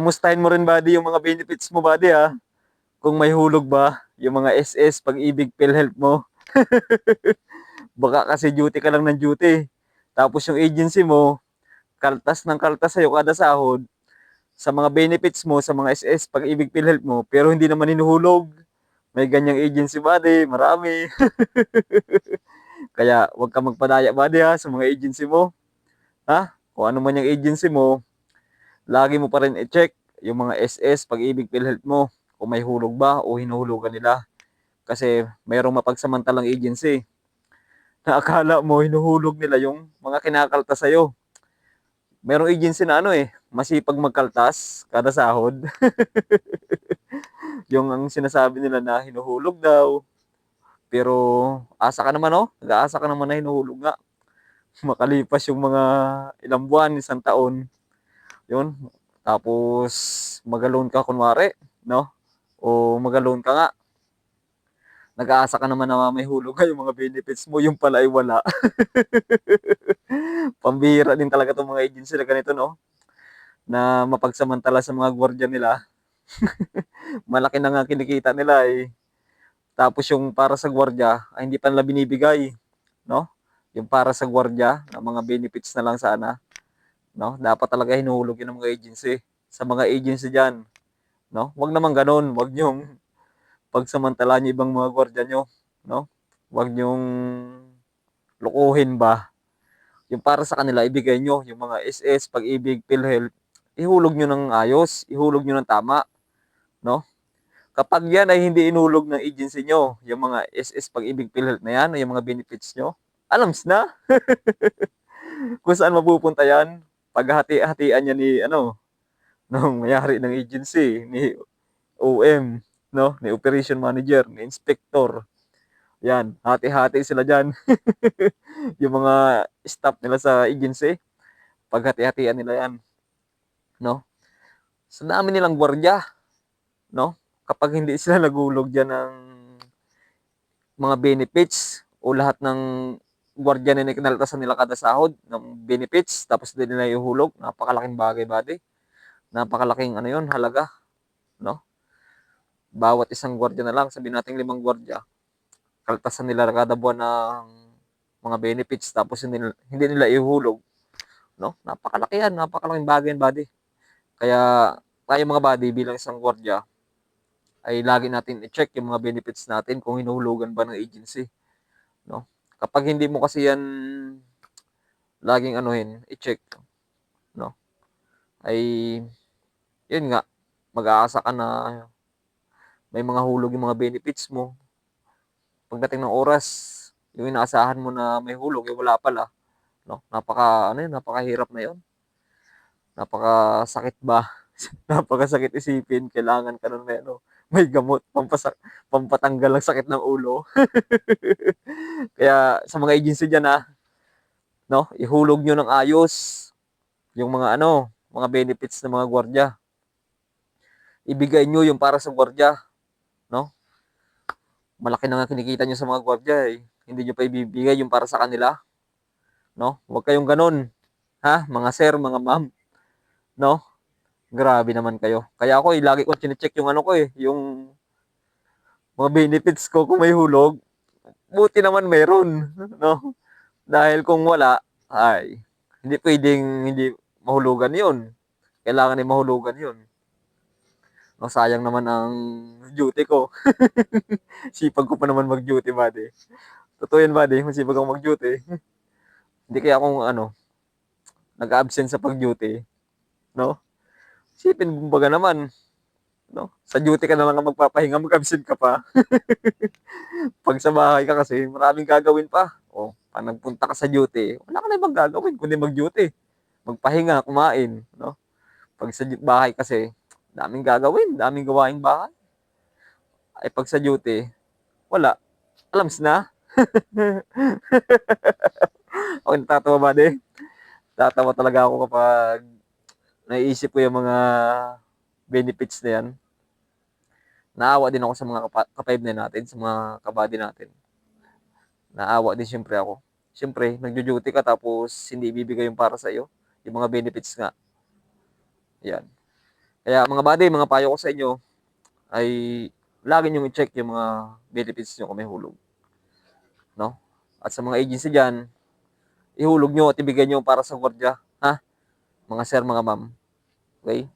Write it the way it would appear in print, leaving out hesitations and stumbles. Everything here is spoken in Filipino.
kamustahin mo rin buddy yung mga benefits mo buddy ha. Kung may hulog ba, yung mga SS, Pag-ibig, PhilHealth mo. Baka kasi duty ka lang ng duty. Tapos yung agency mo, kaltas ng kaltas sa'yo kada sahod sa mga benefits mo, sa mga SS, Pag-ibig, PhilHealth mo, pero hindi naman hinuhulog. May ganyang agency buddy, marami. Kaya huwag ka magpadaya buddy ha sa mga agency mo. Ha? Kung ano man yung agency mo, lagi mo pa rin i-check yung mga SS, Pag-ibig, PhilHealth mo. Kung may hulog ba o hinuhulugan nila. Kasi mayroong mapagsamantalang agency na akala mo hinuhulog nila yung mga kinakaltas sa'yo. Merong agency na masipag magkaltas kada sahod. Yung ang sinasabi nila na hinuhulog daw. Pero asa ka naman nag-aasa ka naman na hinuhulog nga. Makalipas yung mga ilang buwan, isang taon, yun. Tapos mag-alone ka kunwari, no? O mag-alone ka nga. Nag-aasa ka naman na may hulog ka yung mga benefits mo, yung pala ay wala. Pambihira din talaga itong mga agency na ganito, no? Na mapagsamantala sa mga gwardiya nila. Malaki na nga kinikita nila eh. Tapos yung para sa gwardiya ay hindi pa nila binibigay, no? Yung para sa gwardiya na mga benefits na lang sana, no? Dapat talaga hinuhulog yun ng mga agency. Sa mga agency diyan, no? Wag naman ganoon, wag niyong pagsamantala niyo ibang mga gwardiya niyo, no? Wag niyong lokohin ba. Yung para sa kanila ibigay niyo yung mga SS, Pag-ibig, PhilHealth, ihulog niyo ng ayos, ihulog niyo ng tama, no? Kapag yan ay hindi inulog ng agency nyo, yung mga SS, Pag-ibig, PhilHealth na yan, yung mga benefits nyo, alams na kung saan mapupunta yan. Paghati-hatian niya ni, nung mayari ng agency, ni OM, no? Ni Operation Manager, ni Inspector. Yan, hati-hati sila dyan. Yung mga staff nila sa agency, paghati-hatian nila yan, no? Sa dami nilang gwardiya, no? Kapag hindi sila nagulog dyan ng mga benefits o lahat ng gwardiya na kinaltasan nila kada sahod ng benefits tapos din nila ihulog, napakalaking bagay buddy. Napakalaking yun, halaga, no? Bawat isang gwardiya na lang, sabihin natin 5 gwardiya, kaltasan nila kada buwan ng mga benefits tapos hindi nila ihulog, no? Napakalaki yan, napakalaking bagay yan buddy. Kaya tayo mga buddy bilang isang gwardiya ay lagi natin i-check yung mga benefits natin kung hinuhulugan ba ng agency, no? Kapag hindi mo kasi yan laging i-check, no? Ay yun nga, mag-aasa ka na may mga hulog yung mga benefits mo. Pagdating ng oras, yung inaasahan mo na may hulog, wala pala, no? Napakahirap na yun. Napakasakit ba? Napakasakit isipin, kailangan ka nun may gamot, pampatanggal ng sakit ng ulo. Kaya sa mga agency dyan no, ihulog nyo ng ayos yung mga mga benefits ng mga gwardiya. Ibigay nyo yung para sa gwardiya, no? Malaki na nga kinikita nyo sa mga gwardiya eh. Hindi nyo pa ibibigay yung para sa kanila, no? Huwag kayong ganun, ha? Mga sir, mga ma'am, no? Grabe naman kayo. Kaya ako lagi ko chine-check yung yung mga benefits ko kung may hulog. Buti naman meron, no? Dahil kung wala, ay hindi pwedeng hindi mahulugan 'yun. Kailangan ay mahulugan 'yun. No, sayang naman ang duty ko. Sipag ko pa naman mag-duty, buddy. Totoo yan, buddy. Masipag ako mag-duty. Hindi kaya akong nag-absent sa pag-duty, no? Sipin kumbaga naman, no? Sa duty ka na lang magpapahinga, mag-absent ka pa. Pag sa bahay ka kasi, maraming gagawin pa. O, pag nagpunta ka sa duty, wala ka na ibang gagawin kundi mag-duty. Magpahinga, kumain, no? Pag sa bahay kasi, daming gagawin, daming gawaing bahay. Ay pag sa duty, wala. Alams na. Ako natatawa ba din? Tatawa talaga ako kapag naiisip ko yung mga benefits na yan. Naawa din ako sa mga ka-5 natin, sa mga kabady natin. Naawa din siyempre ako. Siyempre, nagjo-duty ka tapos hindi ibibigay yung para sa iyo, yung mga benefits nga. Yan. Kaya mga buddy, mga payo ko sa inyo ay lagi niyong i-check yung mga benefits niyo kung may hulog, 'no? At sa mga agency diyan, ihulog niyo at ibigay niyo para sa gwardiya, ha? Mga sir, mga ma'am, okey?